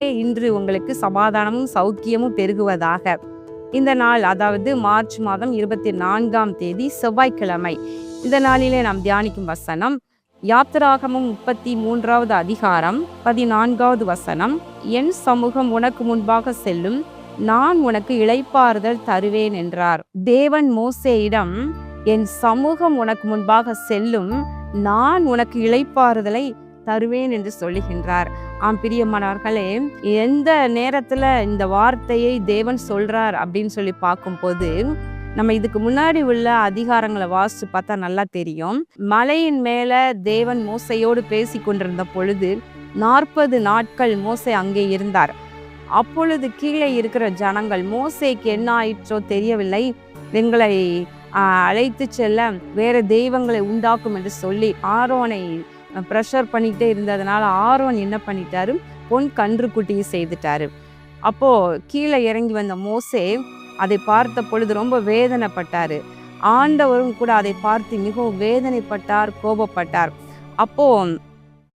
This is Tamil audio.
இன்று உங்களுக்கு சமாதானமும் சௌக்கியமும் பெருகுவதாக. இந்த நாள், அதாவது மார்ச் மாதம் 24ஆம் தேதி செவ்வாய்க்கிழமை. இந்த நாளிலே நாம் தியானிக்கும் வசனம் யாத்திராகமம் 33வது அதிகாரம் 14வது வசனம். என் சமூகம் உனக்கு முன்பாக செல்லும், நான் உனக்கு இளைப்பாறுதல் தருவேன் என்றார். தேவன் மோசேயிடம், என் சமூகம் உனக்கு முன்பாக செல்லும், நான் உனக்கு இளைப்பாறுதலை தருவேன் என்று சொல்லுகின்றார். பிரியமானவர்களே, எந்த நேரத்துல இந்த வார்த்தையை தேவன் சொல்றார் அப்படின்னு சொல்லி பார்க்கும்போது, நம்ம இதுக்கு முன்னாடி உள்ள அதிகாரங்களை வாசிச்சு பார்த்தா நல்லா தெரியும். மலையின் மேல தேவன் மோசையோடு பேசி கொண்டிருந்த பொழுது 40 நாட்கள் மோசே அங்கே இருந்தார். அப்பொழுது கீழே இருக்கிற ஜனங்கள், மோசேக்கு என்ன ஆயிற்றோ தெரியவில்லை, எங்களை அழைத்து செல்ல வேற தெய்வங்களை உண்டாக்கும் என்று சொல்லி ஆரோனை ப்ரெஷர் பண்ணிக்கிட்டே இருந்ததுனால ஆரோன் என்ன பண்ணிட்டாரு, பொன் கன்றுக்குட்டியை செய்துட்டாரு. அப்போ கீழே இறங்கி வந்த மோசே அதை பார்த்த பொழுது ரொம்ப வேதனைப்பட்டாரு. ஆண்டவரும் கூட அதை பார்த்து மிகவும் வேதனைப்பட்டார், கோபப்பட்டார். அப்போ